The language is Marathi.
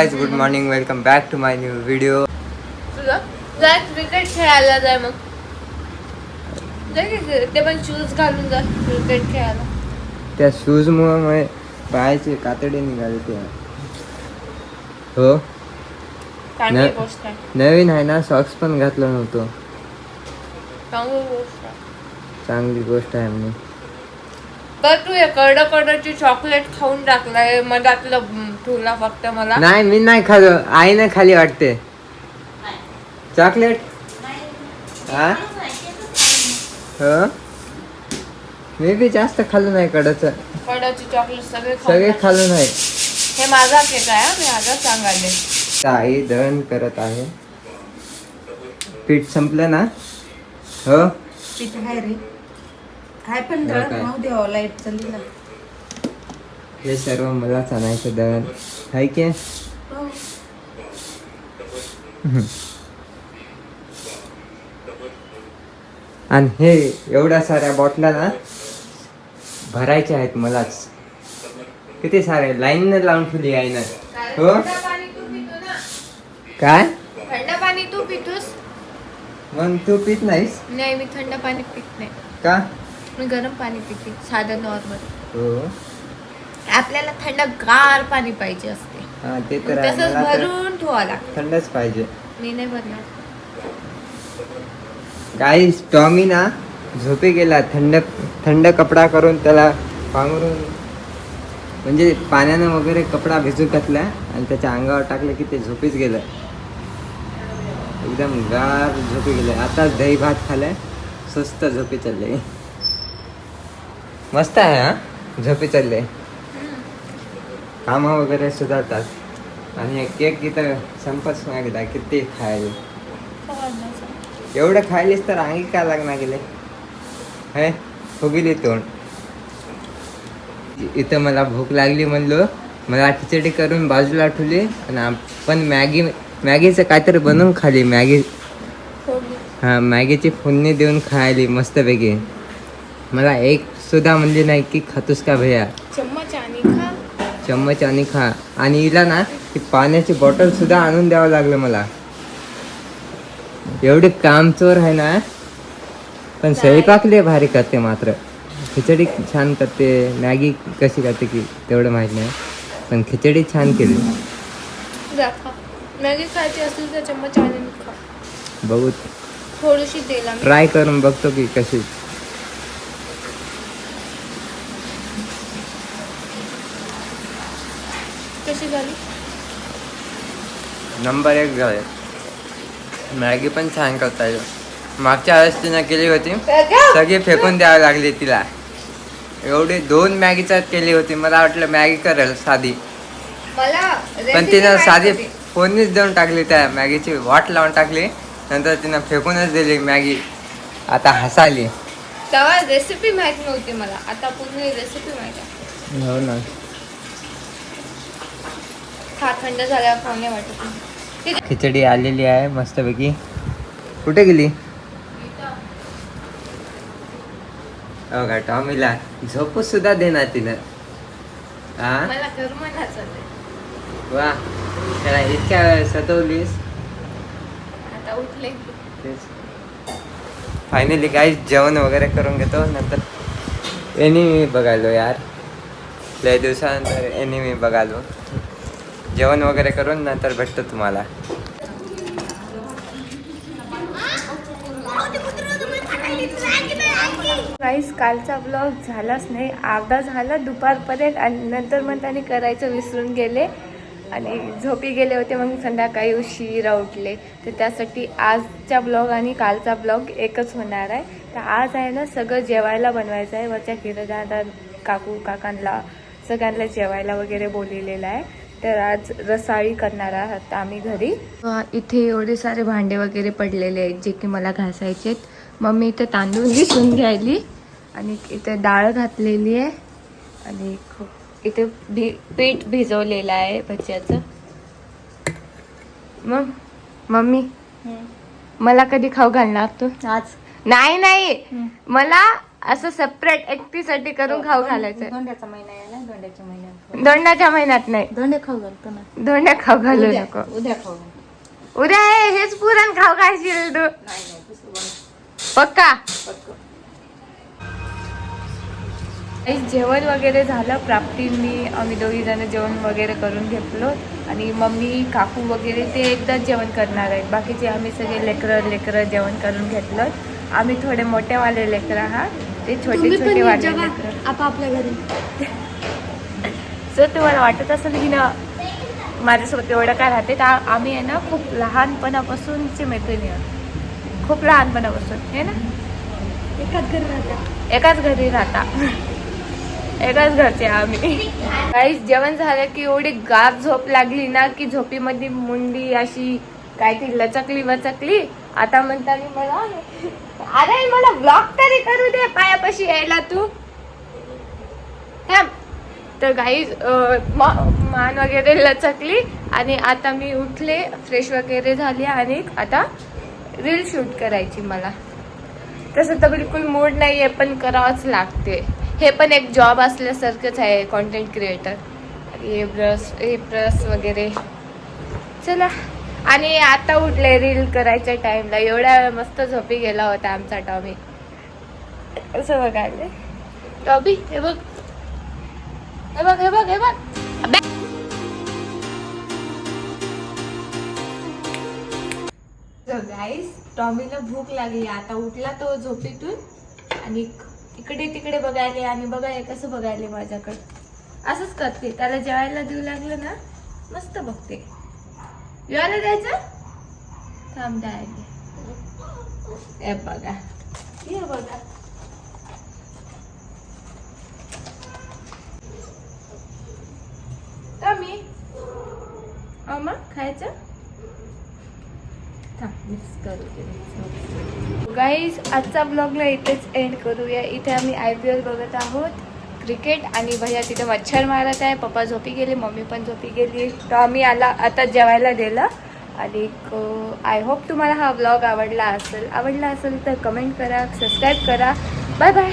Guys good morning, welcome back to my new video. तुला क्रिकेट खेळायला जाय मग ते पण शूज घालून जा क्रिकेट खेळायला. त्या शूज मुळे पायाचे कातडे निघाले ते. हो चांगली गोष्ट आहे. नवीन आहे ना, सॉक्स पण घातलं नव्हतं. चांगली गोष्ट आहे. चांगली गोष्ट आहे म्हणे. तर तू हे कडची चॉकलेट खाऊन टाकलाय मधातलं तुला फक्त मला नाही, मी नाही खाल्लं, आईने खाली वाटते चॉकलेट. हा हो, मी बी जास्त खाल्लं नाही कडची चॉकलेट सगळे खाल्लं नाही. हे माझा केक आहे, मी आजच सांगायले. आई दळण करत आहे. पीठ संपलं ना? हो पीठ आहे रे, काय पण दळण राहू द्यावं, लाईट चालली ना. हे सर्व मलाच आणायचं दळण आहे की. आणि हे एवढ्या साऱ्या बॉटला ना भरायच्या आहेत मलाच. किती सारे लाईन लावून ठेवली आहे ना. हो काय थंड पाणी तू पितोस? मग तू पित नाहीस नाही, मी थंड पाणी पित नाही. का? मी गरम पाणी पिते, साधं नॉर्मल. हो आपल्याला थंड गार पाणी पाहिजे असते. हा ते तर आहे. तसंच मला तर भरून ठेवा लागतं. थंडच पाहिजे. मी नाही भरणार. गाईस टॉमी ना झोपे गेला. थंड कपडा करून त्याला पांघरून, म्हणजे पाण्यानं वगैरे कपडा भिजू घातला आणि त्याच्या अंगावर टाकलं की ते झोपेच गेलं. एकदम गार झोपे गेले. आता दही भात खाल्लाय, स्वस्त झोपे चालले. मस्त आहे हा, झोपे चालले. कामं वगैरे सुधारतात. आणि केक इथं संपच नाही गेला. किती खायला, एवढं खायलीस तर अंगी काय लागणार गेले हे हो गेली तोंड. इथं मला भूक लागली म्हणलो, मला खिचडी करून बाजूला ठेवली आणि आपण मॅगीचं काहीतरी बनवून खाली. मॅगी, हां मॅगीची फोडणी देऊन खायली मस्तपैकी. मला एक सुद्धा म्हणजे नाही की खातोस का भैया, चम्मच आणि खा. चम्मच आणि खा. आणि हिला ना ती पाण्याची बॉटल सुद्धा आणून द्यावं लागलं मला. एवढे कामचोर आहे ना, पण स्वयंपाक लय भारी करते. मात्र खिचडी छान करते. मॅगी कशी करते की तेवढं माहीत नाही, पण खिचडी छान केली. मॅगी खायची असेल तर चम्मच आणि खा. बघू, थोडीशी तेल ट्राय करून बघतो की कशी. कशी झाली? नंबर 1 झाले. मॅगी पण छान करता येईल. मागच्या वेळेस तिनं केली होती, सगळी फेकून द्यावी लागली तिला. एवढी 2 मॅगीचा केली होती. मला वाटलं मॅगी करेल साधी, पण तिनं साधी फोडणीच देऊन टाकली. त्या मॅगीची वाट लावून टाकली, नंतर तिनं फेकूनच दिली मॅगी. आता हसाली. तेव्हा रेसिपी माहित नव्हती मला, आता पूर्ण रेसिपी माहित आहे. हो ना. खा, थंड झाल्यावर खाऊ नाही वाटत. खिचडी आलेली आहे मस्तपैकी. कुठे गेली? हो का, टॉमीला झोपू सुद्धा देणार तिनं. हा मला करमना चाललंय. वा, त्याला इतक्या वेळ सतवलीस. आता उठले. फायनली गाईस जेवण वगैरे करून घेतो. नंतर एनिमी बघायलो यार, लय दिवसानंतर एनिमी बघालो. जेवण वगैरे करून नंतर भेटतो तुम्हाला. गाईस कालचा ब्लॉग झालाच नाही, अर्धा झाला दुपारपर्यंत, आणि नंतर मग त्याने करायचं विसरून गेले आणि झोपी गेले होते. मग संध्याकाळी उशिरा उठले. तर त्यासाठी आजचा ब्लॉग आणि कालचा ब्लॉग एकच होणार आहे. तर आज आहे ना सगळं जेवायला बनवायचं आहे. वरच्या किराणा काकू काकांना सगळ्यांना जेवायला वगैरे बोललेलं आहे. तर आज रसाळी करणार आहात आम्ही घरी. इथे एवढे सारे भांडे वगैरे पडलेले आहेत जे की मला घासायचे आहेत. मम्मी इथे तांदूळ घिसून घ्यायली आणि इथे डाळ घातलेली आहे आणि इथे पीठ भिजवलेलं आहे भज्याचं. मग मम्मी मला कधी खाऊ घालणार तू? आज नाही, मला असं सेपरेट एकटीसाठी करून खाऊ घालायचं. धोंड्याचा महिना आहे ना, धोंड्याच्या महिन्यात दोंडाच्या महिन्यात नाही, दोंडे खाऊ घालतो ना. दोंड्या खाऊ घालू उद्या नको. उद्या खाऊ. उद्या हेच पुरण खाऊ घालशील तू. नाही दुसरं बनव. पक्का. पटकन. जेवण वगैरे झालं. प्राप्तींनी आम्ही दोघी जण जेवण वगैरे करून घेतलो आणि मम्मी काकू वगैरे ते एकदाच जेवण करणार आहेत. बाकीचे आम्ही सगळे लेकरं जेवण करून घेतलं. आम्ही थोडे मोठेवाले लेकरं आहात, ते छोटे वाले लेकरं. आपल्या घरी. जर तुम्हाला वाटत असेल की ना माझ्यासोबत एवढं काय राहते, तर आम्ही आहे ना खूप लहानपणापासूनची मैत्रिणी आहोत. खूप लहानपणापासून हे ना एकाच घरी राहता एकाच घरचे आम्ही. काही जेवण झालं की एवढी गाढ झोप लागली ना की झोपीमध्ये मुंडी अशी काय ती लचकली. आता म्हणताना मला अरे मला ब्लॉक तरी करू दे पायापाशी यायला तू. तर काही मान वगैरे लचकली आणि आता मी उठले, फ्रेश वगैरे झाली आणि आता रील शूट करायची. मला तसं तर बिलकुल मूड नाही आहे, पण करावंच लागते. हे पण एक जॉब असल्यासारखंच आहे, कॉन्टेंट क्रिएटर. हे ब्रश वगैरे. चला. आणि आता उठले रील करायच्या टाइमला. एवढ्या मस्त झोपी गेला होता आमचा टॉमी. असं बघायला टॉबी हे बघ. गाईस, टॉमीला भूक लागली. आता उठला तो झोपेतून आणि इकडे तिकडे बघायले आणि बघाय कसं बघायले माझ्याकडे. असंच करते. त्याला जेवायला देऊ लागलं ना मस्त बघते. जेवायला द्यायचं थांब द्यायला. हे बघा, हे बघा. टॉमी अम्मा खायचं. गाईज, आजचा ब्लॉगला इथेच एंड करूया. इथे आम्ही IPL बघत आहोत, क्रिकेट. आणि भैया तिथे मच्छर मारत आहे. पप्पा झोपी गेले, मम्मी पण झोपी गेली. तर आम्ही आता जेवायला दिलं. आणि आय होप तुम्हाला हा ब्लॉग आवडला असेल तर कमेंट करा, सबस्क्राईब करा. Bye bye.